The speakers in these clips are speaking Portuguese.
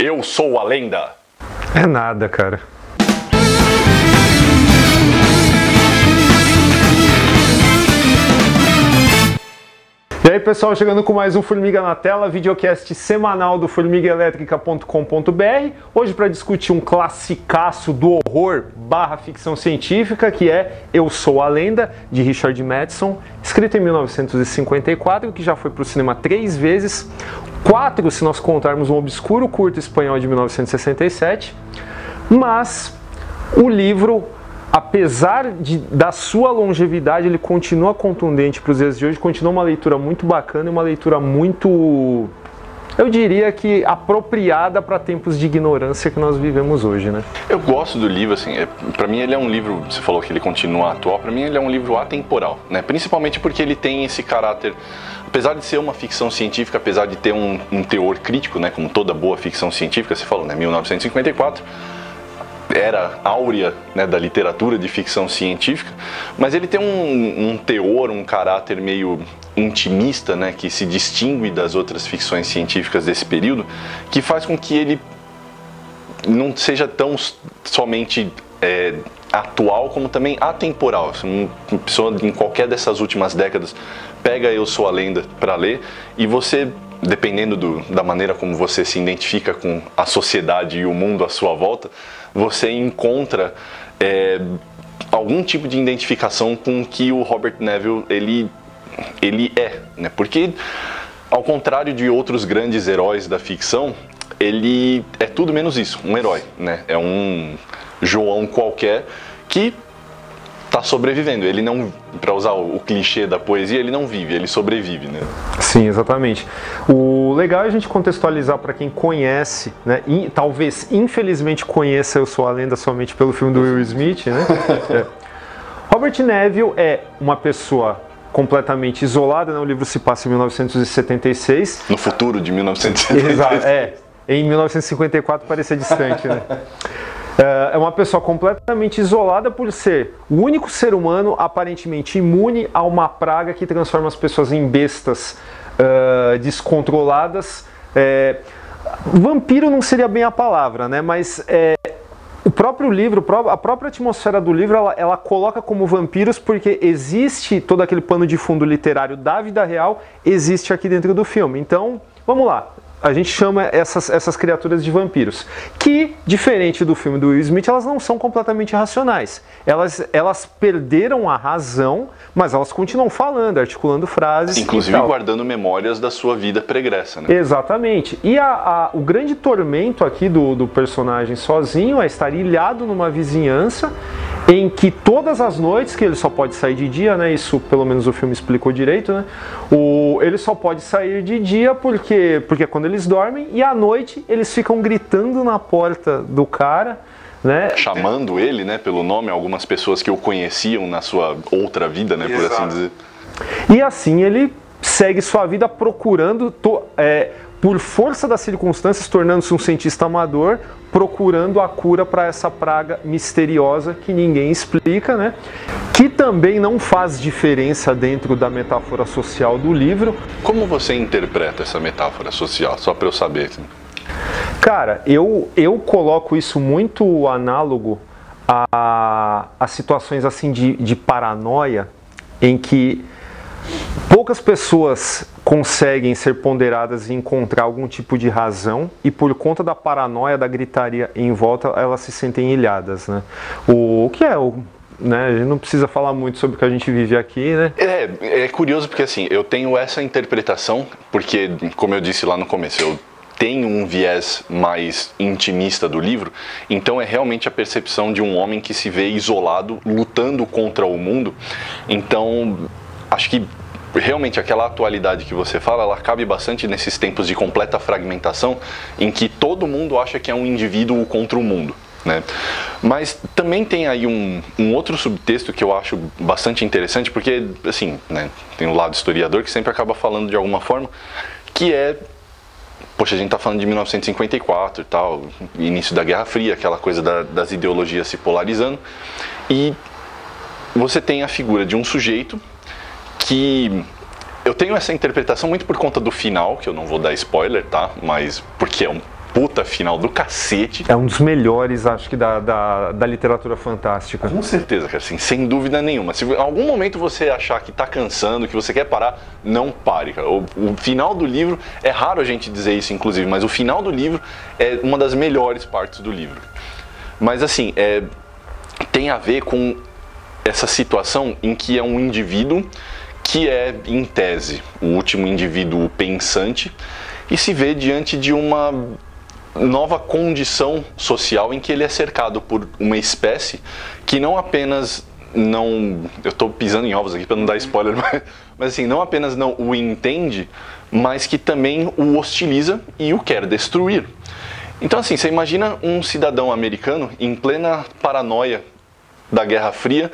Eu sou a lenda. É nada, cara. E aí, pessoal, chegando com mais um Formiga na Tela, videocast semanal do formiguaelétrica.com.br. Hoje para discutir um classicaço do horror / ficção científica, que é Eu Sou a Lenda, de Richard Matheson, escrito em 1954, que já foi para o cinema 3 vezes, 4 se nós contarmos um obscuro curto espanhol de 1967, mas o livro, apesar da sua longevidade, ele continua contundente para os dias de hoje, continua uma leitura muito bacana e uma leitura muito, eu diria que apropriada para tempos de ignorância que nós vivemos hoje, né? Eu gosto do livro, assim, para mim ele é um livro, você falou que ele continua atual, para mim ele é um livro atemporal, né? Principalmente porque ele tem esse caráter, apesar de ser uma ficção científica, apesar de ter um teor crítico, né, como toda boa ficção científica, você falou, né, 1954, era áurea, né, da literatura de ficção científica, mas ele tem um teor, um caráter meio intimista, né, que se distingue das outras ficções científicas desse período, que faz com que ele não seja tão somente atual, como também atemporal. Se uma pessoa em qualquer dessas últimas décadas pega Eu Sou a Lenda para ler, e você, dependendo da maneira como você se identifica com a sociedade e o mundo à sua volta, você encontra algum tipo de identificação com o que o Robert Neville ele é, né? Porque, ao contrário de outros grandes heróis da ficção, ele é tudo menos isso, um herói, né? É um João qualquer que está sobrevivendo. Ele não, para usar o clichê da poesia, ele não vive, ele sobrevive, né? Sim, exatamente. O legal é a gente contextualizar para quem conhece, né? E talvez, infelizmente, conheça Eu Sou a Lenda somente pelo filme do Will Smith, né? Robert Neville é uma pessoa completamente isolada, né? O livro se passa em 1976. No futuro de 1976. Exato, em 1954 parecia distante, né? É uma pessoa completamente isolada por ser o único ser humano aparentemente imune a uma praga que transforma as pessoas em bestas descontroladas. Vampiro não seria bem a palavra, né? Mas o próprio livro, a própria atmosfera do livro, ela coloca como vampiros porque existe todo aquele pano de fundo literário da vida real, existe aqui dentro do filme. Então, vamos lá. A gente chama essas criaturas de vampiros, que, diferente do filme do Will Smith, elas não são completamente racionais. Elas perderam a razão, mas elas continuam falando, articulando frases. Inclusive guardando memórias da sua vida pregressa, né? Exatamente. E o grande tormento aqui do personagem sozinho é estar ilhado numa vizinhança em que todas as noites, que ele só pode sair de dia, né? Isso pelo menos o filme explicou direito, né? Ele só pode sair de dia porque quando eles dormem, e à noite eles ficam gritando na porta do cara, né? Chamando ele, né, pelo nome, algumas pessoas que o conheciam na sua outra vida, né? Exato. Por assim dizer. E assim ele segue sua vida procurando, por força das circunstâncias, tornando-se um cientista amador, procurando a cura para essa praga misteriosa que ninguém explica, né? Que também não faz diferença dentro da metáfora social do livro. Como você interpreta essa metáfora social? Só para eu saber. Assim. Cara, eu coloco isso muito análogo a situações assim de paranoia, em que poucas pessoas conseguem ser ponderadas e encontrar algum tipo de razão, e por conta da paranoia, da gritaria em volta, elas se sentem ilhadas, né? O que né? A gente não precisa falar muito sobre o que a gente vive aqui, né? É curioso porque assim, eu tenho essa interpretação, porque, como eu disse lá no começo, eu tenho um viés mais intimista do livro, então é realmente a percepção de um homem que se vê isolado, lutando contra o mundo. Então, acho que realmente aquela atualidade que você fala, ela cabe bastante nesses tempos de completa fragmentação, em que todo mundo acha que é um indivíduo contra o mundo, né? Mas também tem aí um outro subtexto que eu acho bastante interessante, porque, assim, né, tem o lado historiador que sempre acaba falando de alguma forma, que é, poxa, a gente tá falando de 1954 e tal, início da Guerra Fria, aquela coisa das ideologias se polarizando, e você tem a figura de um sujeito que eu tenho essa interpretação muito por conta do final, que eu não vou dar spoiler, tá? Mas porque puta final do cacete. É um dos melhores, acho que, da literatura fantástica. Com certeza, cara, assim, sem dúvida nenhuma. Se em algum momento você achar que tá cansando, que você quer parar, não pare, cara. O final do livro, é raro a gente dizer isso, inclusive, mas o final do livro é uma das melhores partes do livro. Mas assim, tem a ver com essa situação em que é um indivíduo que é, em tese, o último indivíduo pensante e se vê diante de uma nova condição social em que ele é cercado por uma espécie que não apenas eu estou pisando em ovos aqui para não dar spoiler, mas assim, não apenas não o entende, mas que também o hostiliza e o quer destruir. Então assim, você imagina um cidadão americano em plena paranoia da Guerra Fria,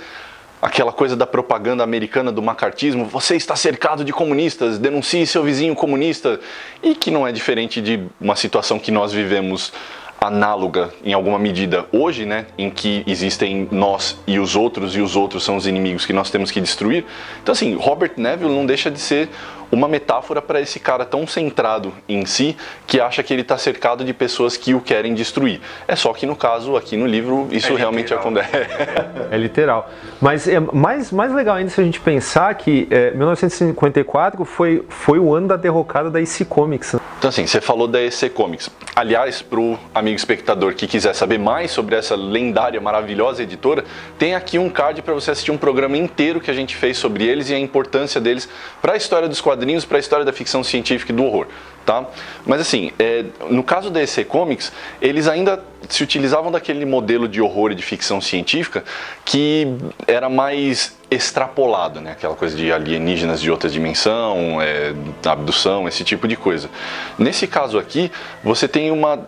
aquela coisa da propaganda americana do macartismo, você está cercado de comunistas, denuncie seu vizinho comunista, e que não é diferente de uma situação que nós vivemos análoga em alguma medida hoje, né, em que existem nós e os outros são os inimigos que nós temos que destruir. Então assim, Robert Neville não deixa de ser uma metáfora para esse cara tão centrado em si, que acha que ele está cercado de pessoas que o querem destruir. É só que no caso, aqui no livro, isso realmente acontece. É literal. Mas é mais legal ainda se a gente pensar que 1954 foi o ano da derrocada da EC Comics. Então assim, você falou da EC Comics. Aliás, para o amigo espectador que quiser saber mais sobre essa lendária, maravilhosa editora, tem aqui um card para você assistir um programa inteiro que a gente fez sobre eles e a importância deles para a história dos quadrinhos, para a história da ficção científica e do horror. Tá? Mas assim, no caso da EC Comics, eles ainda se utilizavam daquele modelo de horror e de ficção científica que era mais extrapolado, né? Aquela coisa de alienígenas de outra dimensão, abdução, esse tipo de coisa. Nesse caso aqui, você tem uma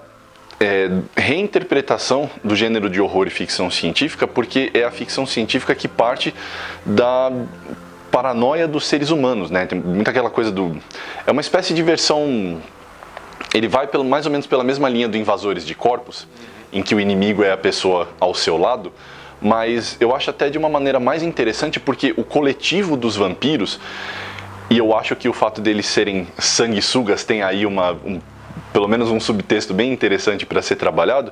reinterpretação do gênero de horror e ficção científica, porque é a ficção científica que parte da paranoia dos seres humanos, né? Tem muita aquela coisa é uma espécie de versão. Ele vai mais ou menos pela mesma linha do Invasores de Corpos, em que o inimigo é a pessoa ao seu lado, mas eu acho até de uma maneira mais interessante porque o coletivo dos vampiros, e eu acho que o fato deles serem sanguessugas tem aí pelo menos um subtexto bem interessante para ser trabalhado,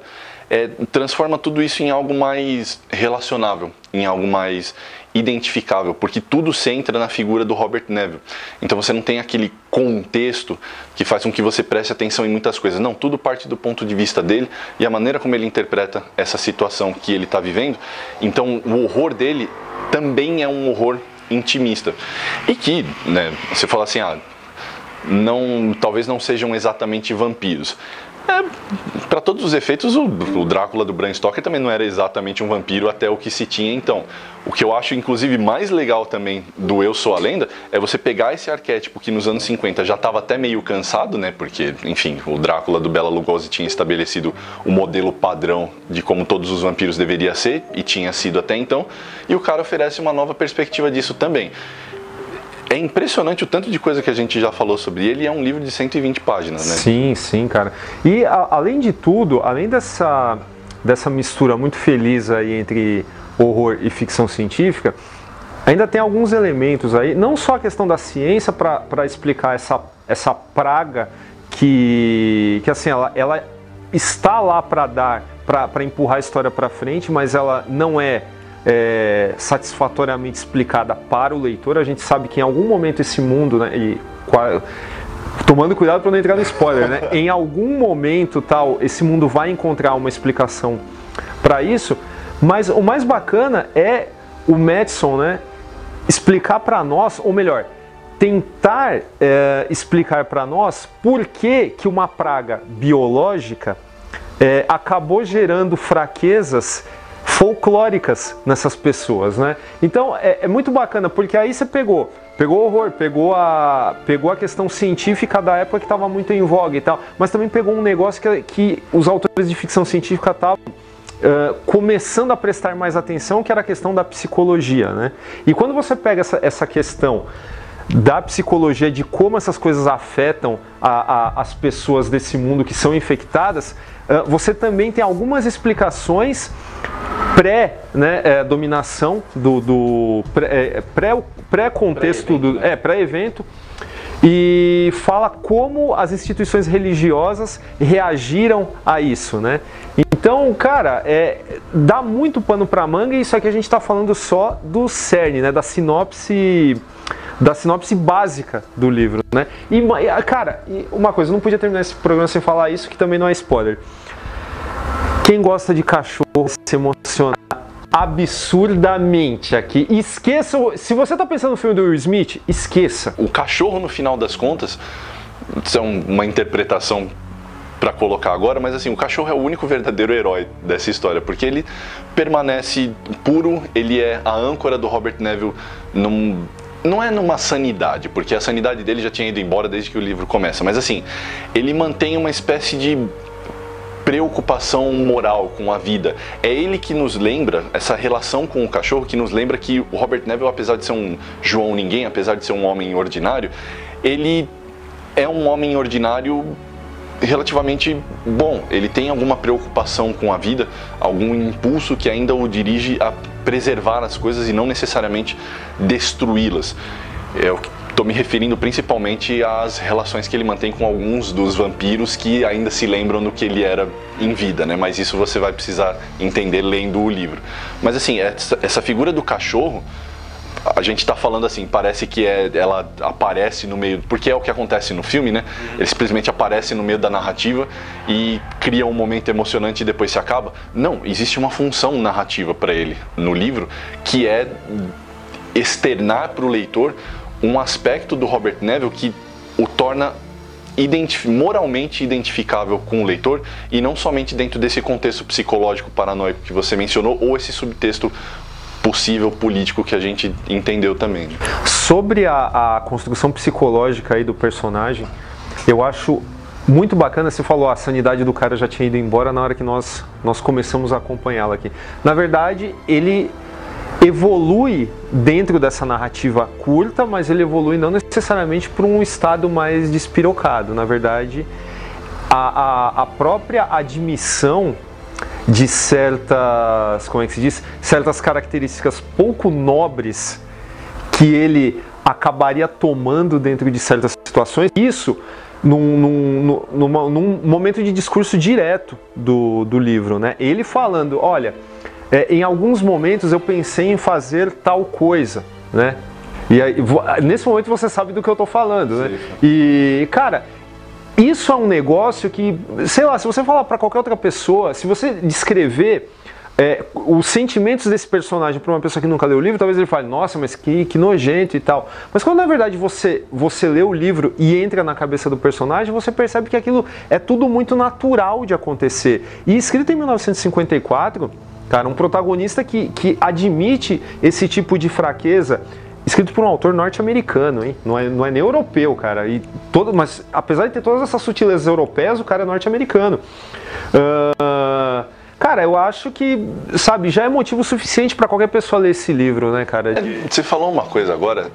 transforma tudo isso em algo mais relacionável, em algo mais identificável, porque tudo se entra na figura do Robert Neville. Então você não tem aquele contexto que faz com que você preste atenção em muitas coisas. Não, tudo parte do ponto de vista dele e a maneira como ele interpreta essa situação que ele está vivendo. Então o horror dele também é um horror intimista. E que, né, você fala assim, talvez não sejam exatamente vampiros. Para todos os efeitos, o Drácula do Bram Stoker também não era exatamente um vampiro até o que se tinha então. O que eu acho, inclusive, mais legal também do Eu Sou a Lenda é você pegar esse arquétipo que nos anos 50 já estava até meio cansado, né? Porque, enfim, o Drácula do Bela Lugosi tinha estabelecido o modelo padrão de como todos os vampiros deveriam ser, e tinha sido até então, e o cara oferece uma nova perspectiva disso também. É impressionante o tanto de coisa que a gente já falou sobre ele, e é um livro de 120 páginas, né? Sim, sim, cara. E além de tudo, além dessa mistura muito feliz aí entre horror e ficção científica, ainda tem alguns elementos aí, não só a questão da ciência para explicar essa praga que assim, ela está lá para empurrar a história para frente, mas ela não é satisfatoriamente explicada para o leitor. A gente sabe que em algum momento esse mundo, né, tomando cuidado para não entrar no spoiler, né, em algum momento esse mundo vai encontrar uma explicação para isso, mas o mais bacana é o Mattson, né, explicar para nós, ou melhor, tentar explicar para nós por que uma praga biológica acabou gerando fraquezas folclóricas nessas pessoas, né? Então é muito bacana, porque aí você pegou o horror, pegou a questão científica da época que estava muito em voga e tal, mas também pegou um negócio que os autores de ficção científica estavam começando a prestar mais atenção, que era a questão da psicologia, né? E quando você pega essa questão da psicologia, de como essas coisas afetam as pessoas desse mundo que pré-infectadas, você também tem algumas explicações pré-dominação, pré-contexto, pré-evento, e fala como as instituições religiosas reagiram a isso, né? Então, cara, dá muito pano pra manga, e isso aqui a gente está falando só do cerne, né? Da sinopse básica do livro, né? E, cara, uma coisa, eu não podia terminar esse programa sem falar isso, que também não é spoiler. Quem gosta de cachorro se emociona absurdamente aqui. Esqueça, se você tá pensando no filme do Will Smith, esqueça. O cachorro, no final das contas, isso é uma interpretação para colocar agora, mas assim, o cachorro é o único verdadeiro herói dessa história, porque ele permanece puro, ele é a âncora do Robert Neville não é numa sanidade, porque a sanidade dele já tinha ido embora desde que o livro começa, mas assim, ele mantém uma espécie de preocupação moral com a vida. É ele que nos lembra, essa relação com o cachorro, que nos lembra que o Robert Neville, apesar de ser um João Ninguém, apesar de ser um homem ordinário, ele é um homem ordinário relativamente bom. Ele tem alguma preocupação com a vida, algum impulso que ainda o dirige a preservar as coisas e não necessariamente destruí-las. Eu estou me referindo principalmente às relações que ele mantém com alguns dos vampiros que ainda se lembram do que ele era em vida, né? Mas isso você vai precisar entender lendo o livro. Mas assim, essa figura do cachorro, a gente está falando assim, parece que ela aparece no meio, porque é o que acontece no filme, né? Ele simplesmente aparece no meio da narrativa e cria um momento emocionante e depois se acaba. Não, existe uma função narrativa para ele no livro, que é externar para o leitor um aspecto do Robert Neville que o torna moralmente identificável com o leitor, e não somente dentro desse contexto psicológico paranoico que você mencionou, ou esse subtexto possível político que a gente entendeu também. Né? Sobre a construção psicológica aí do personagem, eu acho muito bacana. Você falou, a sanidade do cara já tinha ido embora na hora que nós começamos a acompanhá-lo aqui. Na verdade, ele evolui dentro dessa narrativa curta, mas ele evolui não necessariamente para um estado mais despirocado. Na verdade, a própria admissão de certas, como é que se diz, certas características pouco nobres que ele acabaria tomando dentro de certas situações, isso num momento de discurso direto do livro, né? Ele falando, olha, em alguns momentos eu pensei em fazer tal coisa, né? E aí, nesse momento você sabe do que eu tô falando, né? Sim. E, cara, isso é um negócio que, sei lá, se você falar para qualquer outra pessoa, se você descrever os sentimentos desse personagem para uma pessoa que nunca leu o livro, talvez ele fale, nossa, mas que nojento e tal. Mas quando na verdade você lê o livro e entra na cabeça do personagem, você percebe que aquilo é tudo muito natural de acontecer. E escrito em 1954, cara, um protagonista que admite esse tipo de fraqueza, escrito por um autor norte-americano, hein? Não é nem europeu, cara. Mas apesar de ter todas essas sutilezas europeias, o cara é norte-americano. Cara, eu acho que, sabe, já é motivo suficiente para qualquer pessoa ler esse livro, né, cara? Você falou uma coisa agora,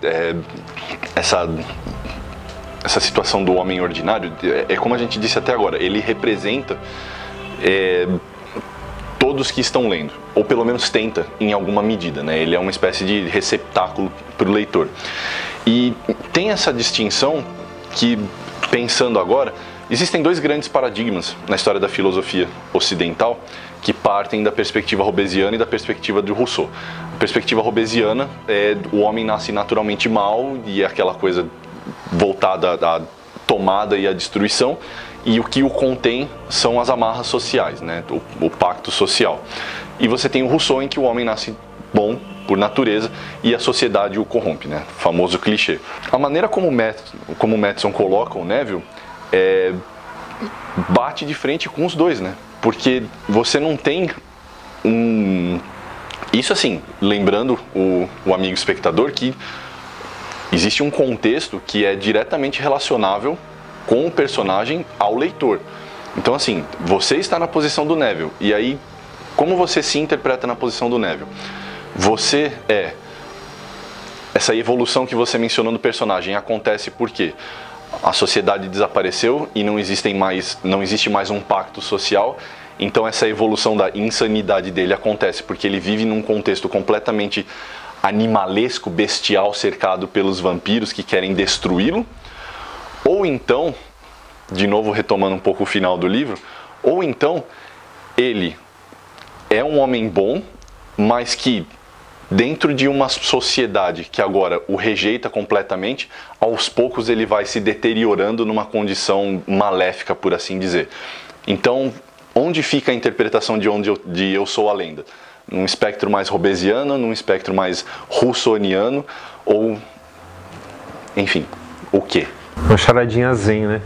essa situação do homem ordinário, é como a gente disse até agora, ele representa todos que estão lendo, ou pelo menos tenta em alguma medida, né? Ele é uma espécie de receptáculo para o leitor. E tem essa distinção que, pensando agora, existem dois grandes paradigmas na história da filosofia ocidental que partem da perspectiva hobbesiana e da perspectiva de Rousseau. A perspectiva hobbesiana é o homem nasce naturalmente mal e é aquela coisa voltada à tomada e à destruição, e o que o contém são as amarras sociais, né? O pacto social. E você tem o Rousseau, em que o homem nasce bom por natureza e a sociedade o corrompe, né? O famoso clichê. A maneira como o Mattson coloca o Neville bate de frente com os dois, né? Porque você não tem Isso assim, lembrando o amigo espectador que existe um contexto que é diretamente relacionável com o personagem ao leitor. Então assim, você está na posição do Neville, e aí como você se interpreta na posição do Neville? Você essa evolução que você mencionou no personagem acontece porque a sociedade desapareceu e não existe mais um pacto social, então essa evolução da insanidade dele acontece porque ele vive num contexto completamente animalesco, bestial, cercado pelos vampiros que querem destruí-lo. Ou então, de novo retomando um pouco o final do livro, ou então ele é um homem bom, mas que dentro de uma sociedade que agora o rejeita completamente, aos poucos ele vai se deteriorando numa condição maléfica, por assim dizer. Então, onde fica a interpretação de Eu Sou a Lenda? Num espectro mais hobbesiano, num espectro mais russoniano, ou... enfim, o quê? Uma charadinha zen, né?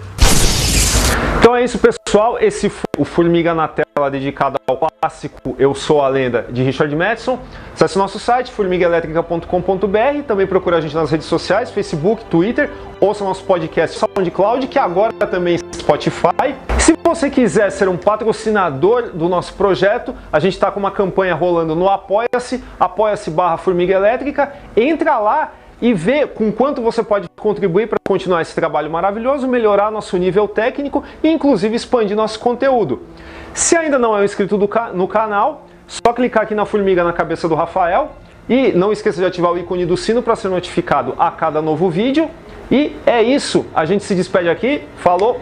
Então é isso, pessoal. Esse foi o Formiga na Tela, dedicado ao clássico Eu Sou a Lenda, de Richard Matheson. Acesse o nosso site, formigaelétrica.com.br. Também procura a gente nas redes sociais, Facebook, Twitter. Ouça nosso podcast SoundCloud, que agora também é Spotify. Se você quiser ser um patrocinador do nosso projeto, a gente está com uma campanha rolando no Apoia-se, apoia-se/Formiga Elétrica. Entra lá e ver com quanto você pode contribuir para continuar esse trabalho maravilhoso, melhorar nosso nível técnico e inclusive expandir nosso conteúdo. Se ainda não é inscrito no canal, só clicar aqui na formiga na cabeça do Rafael e não esqueça de ativar o ícone do sino para ser notificado a cada novo vídeo. E é isso, a gente se despede aqui, falou!